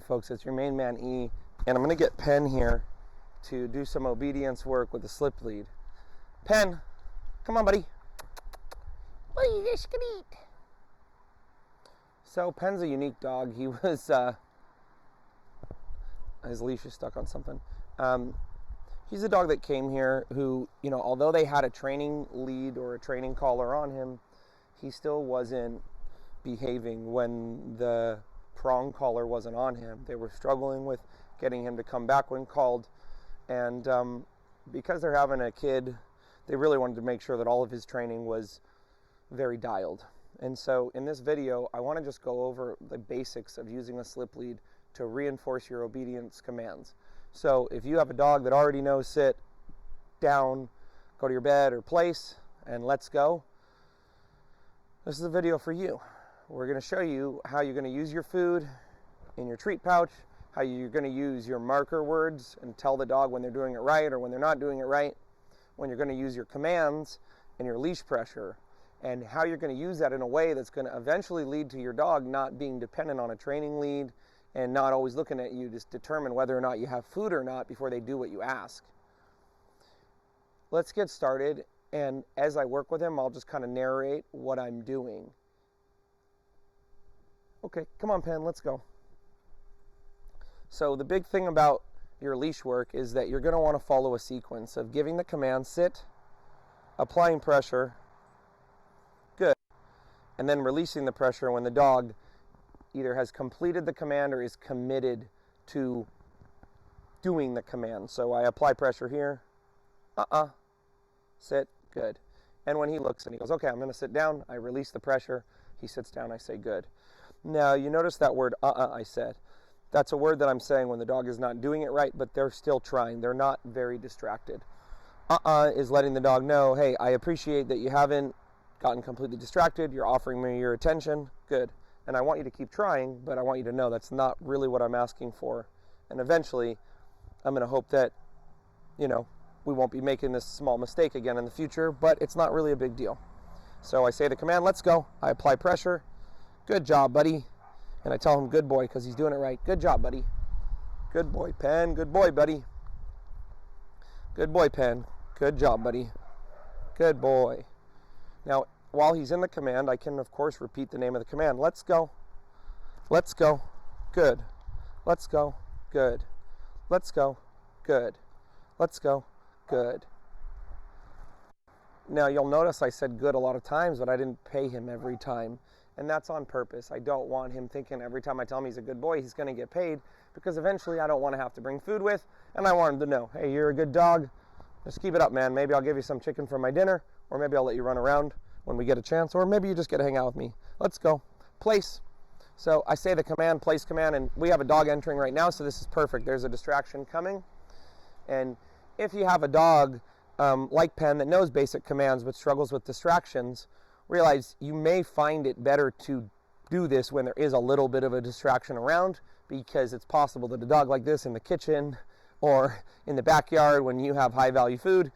Folks, it's your main man E, and I'm going to get Penn here to do some obedience work with the slip lead. Penn, come on, buddy. What are you just gonna eat? So Penn's a unique dog. He was, his leash is stuck on something. He's a dog that came here who, although they had a training lead or a training collar on him, he still wasn't behaving when the prong collar wasn't on him. They were struggling with getting him to come back when called, and because they're having a kid, they really wanted to make sure that all of his training was very dialed. And so in this video, I want to just go over the basics of using a slip lead to reinforce your obedience commands. So if you have a dog that already knows sit, down, go to your bed, or place, and let's go, this is a video for you. We're going to show you how you're going to use your food in your treat pouch, how you're going to use your marker words and tell the dog when they're doing it right or when they're not doing it right, when you're going to use your commands and your leash pressure, and how you're going to use that in a way that's going to eventually lead to your dog not being dependent on a training lead and not always looking at you to determine whether or not you have food or not before they do what you ask. Let's get started, and as I work with him, I'll just kind of narrate what I'm doing. Okay, come on, Penn, let's go. So the big thing about your leash work is that you're going to want to follow a sequence of giving the command sit, applying pressure, good, and then releasing the pressure when the dog either has completed the command or is committed to doing the command. So I apply pressure here, sit, good. And when he looks and he goes, okay, I'm going to sit down, I release the pressure, he sits down, I say good. Now, you notice that word I said. That's a word that I'm saying when the dog is not doing it right, but they're still trying. They're not very distracted. Is letting the dog know, hey, I appreciate that you haven't gotten completely distracted. You're offering me your attention. Good. And I want you to keep trying, but I want you to know that's not really what I'm asking for. And eventually, I'm going to hope that, we won't be making this small mistake again in the future, but it's not really a big deal. So I say the command, let's go. I apply pressure. Good job, buddy. And I tell him, good boy, because he's doing it right. Good job, buddy. Good boy, Penn. Good boy, buddy. Good boy, Penn. Good job, buddy. Good boy. Now, while he's in the command, I can, of course, repeat the name of the command. Let's go. Let's go. Good. Let's go. Good. Let's go. Good. Let's go. Good. Now, you'll notice I said good a lot of times, but I didn't pay him every time. And that's on purpose. I don't want him thinking every time I tell him he's a good boy, he's going to get paid, because eventually I don't want to have to bring food with, and I want him to know, hey, you're a good dog. Just keep it up, man. Maybe I'll give you some chicken for my dinner, or maybe I'll let you run around when we get a chance, or maybe you just get to hang out with me. Let's go. Place. So I say the command, place command, and we have a dog entering right now, so this is perfect. There's a distraction coming. And if you have a dog like Penn that knows basic commands but struggles with distractions, realize you may find it better to do this when there is a little bit of a distraction around, because it's possible that a dog like this in the kitchen or in the backyard when you have high value food,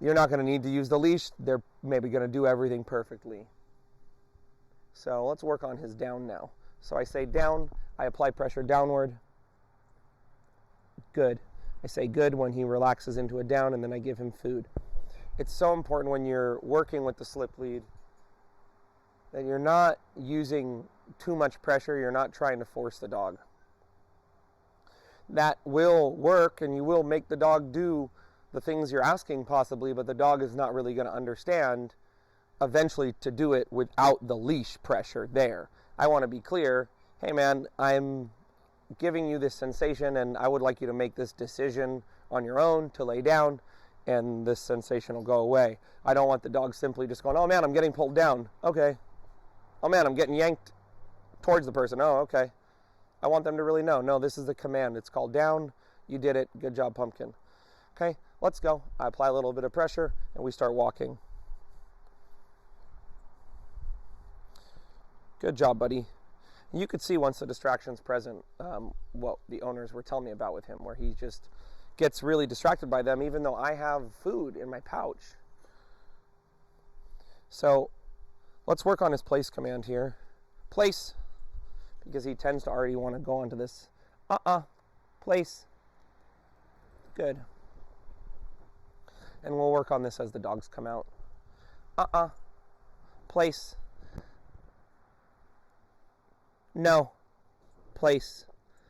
you're not going to need to use the leash. They're maybe going to do everything perfectly. So let's work on his down now. So I say down, I apply pressure downward. Good. I say good when he relaxes into a down, and then I give him food. It's so important when you're working with the slip lead that you're not using too much pressure. You're not trying to force the dog. That will work, and you will make the dog do the things you're asking possibly, but the dog is not really going to understand eventually to do it without the leash pressure there. I want to be clear, hey man, I'm giving you this sensation, and I would like you to make this decision on your own to lay down, and this sensation will go away. I don't want the dog simply just going, oh man, I'm getting pulled down. Okay. Oh man, I'm getting yanked towards the person. Oh, okay. I want them to really know, no, this is the command. It's called down. You did it. Good job, Pumpkin. Okay, let's go. I apply a little bit of pressure, and we start walking. Good job, buddy. You could see once the distraction's present, what the owners were telling me about with him, where he just gets really distracted by them, even though I have food in my pouch. So let's work on his place command here. Place, because he tends to already want to go onto this Place. Good. And we'll work on this as the dogs come out. Place. No. Place.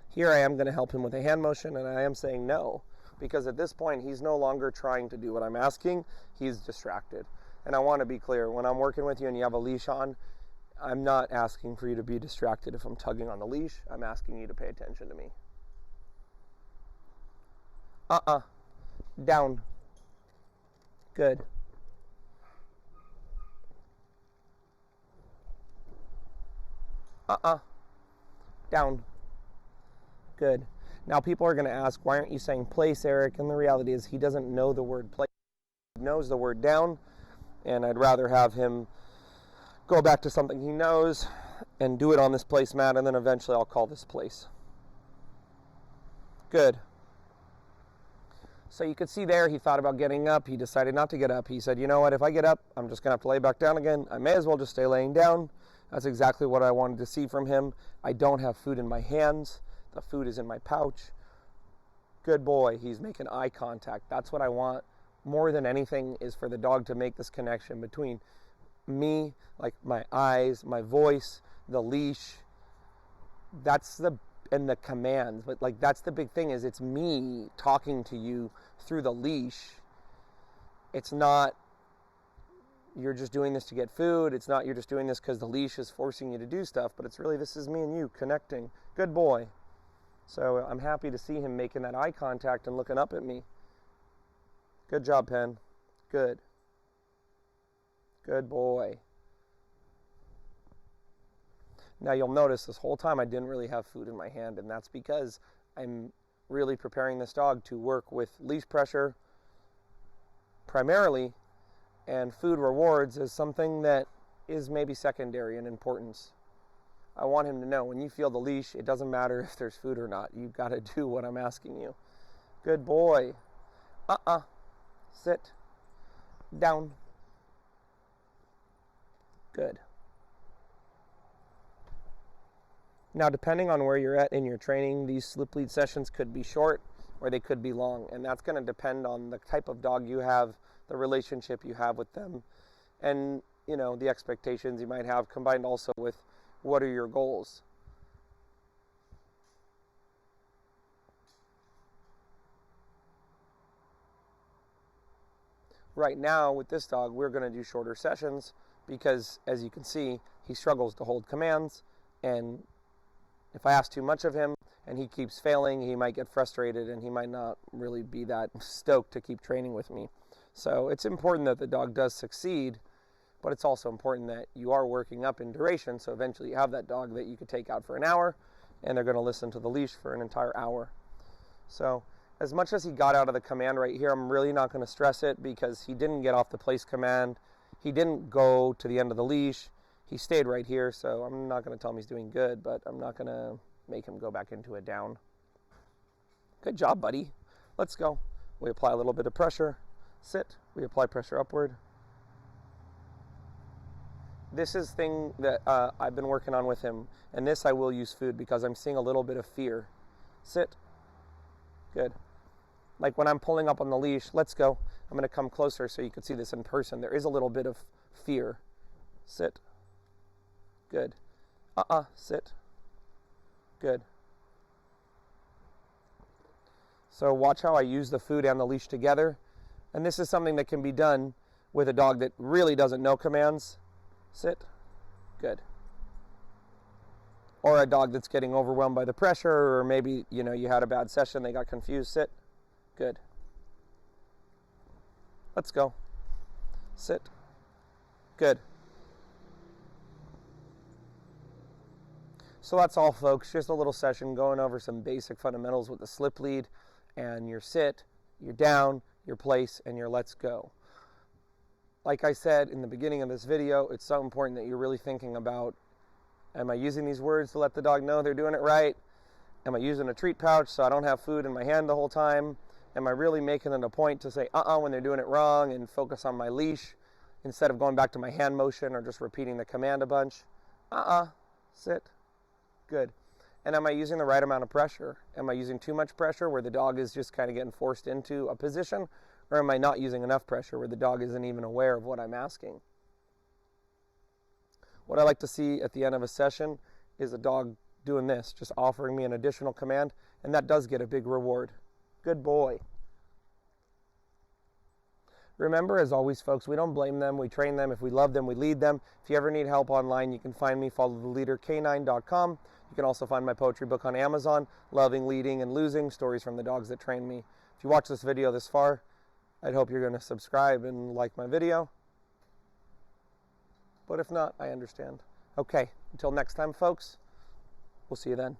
Here I am going to help him with a hand motion, and I am saying no, because at this point he's no longer trying to do what I'm asking. He's distracted. And I want to be clear, when I'm working with you and you have a leash on, I'm not asking for you to be distracted if I'm tugging on the leash. I'm asking you to pay attention to me. Down. Good. Down. Good. Now people are going to ask, why aren't you saying place, Eric? And the reality is he doesn't know the word place. He knows the word down, and I'd rather have him go back to something he knows and do it on this placemat, and then eventually I'll call this place. Good. So you could see there he thought about getting up. He decided not to get up. He said, you know what, if I get up, I'm just going to have to lay back down again. I may as well just stay laying down. That's exactly what I wanted to see from him. I don't have food in my hands. The food is in my pouch. Good boy. He's making eye contact. That's what I want more than anything, is for the dog to make this connection between me, like my eyes, my voice, the leash. And the commands, but like that's the big thing, is it's me talking to you through the leash. It's not you're just doing this to get food. It's not you're just doing this because the leash is forcing you to do stuff, but it's really, this is me and you connecting. Good boy. So I'm happy to see him making that eye contact and looking up at me. Good job, Penn. Good. Good boy. Now you'll notice this whole time I didn't really have food in my hand, and that's because I'm really preparing this dog to work with leash pressure primarily, and food rewards is something that is maybe secondary in importance. I want him to know when you feel the leash, it doesn't matter if there's food or not. You've got to do what I'm asking you. Good boy. Sit. Down. Good. Now, depending on where you're at in your training, these slip lead sessions could be short or they could be long, and that's going to depend on the type of dog you have, the relationship you have with them, and the expectations you might have, combined also with what are your goals. Right now with this dog, we're going to do shorter sessions because, as you can see, he struggles to hold commands, and if I ask too much of him and he keeps failing, he might get frustrated and he might not really be that stoked to keep training with me. So it's important that the dog does succeed, but it's also important that you are working up in duration, so eventually you have that dog that you could take out for an hour and they're going to listen to the leash for an entire hour. So as much as he got out of the command right here, I'm really not going to stress it because he didn't get off the place command. He didn't go to the end of the leash. He stayed right here, so I'm not going to tell him he's doing good, but I'm not going to make him go back into a down. Good job, buddy. Let's go. We apply a little bit of pressure. Sit. We apply pressure upward. This is thing that I've been working on with him, and this I will use food because I'm seeing a little bit of fear. Sit. Good. Like when I'm pulling up on the leash, let's go. I'm going to come closer so you can see this in person. There is a little bit of fear. Sit. Good. Sit. Good. So watch how I use the food and the leash together. And this is something that can be done with a dog that really doesn't know commands. Sit. Good. Or a dog that's getting overwhelmed by the pressure, or maybe, you had a bad session, they got confused. Sit. Good. Let's go. Sit. Good. So that's all, folks. Just a little session going over some basic fundamentals with the slip lead and your sit, your down, your place, and your let's go. Like I said in the beginning of this video, it's so important that you're really thinking about, am I using these words to let the dog know they're doing it right? Am I using a treat pouch so I don't have food in my hand the whole time? Am I really making it a point to say when they're doing it wrong and focus on my leash instead of going back to my hand motion or just repeating the command a bunch? Sit. Good. And am I using the right amount of pressure? Am I using too much pressure where the dog is just kind of getting forced into a position? Or am I not using enough pressure where the dog isn't even aware of what I'm asking? What I like to see at the end of a session is a dog doing this, just offering me an additional command, and that does get a big reward. Good boy. Remember, as always, folks, we don't blame them. We train them. If we love them, we lead them. If you ever need help online, you can find me, followtheleaderk9.com. You can also find my poetry book on Amazon, Loving, Leading, and Losing, Stories from the Dogs That Trained Me. If you watch this video this far, I'd hope you're going to subscribe and like my video. But if not, I understand. Okay, until next time, folks, we'll see you then.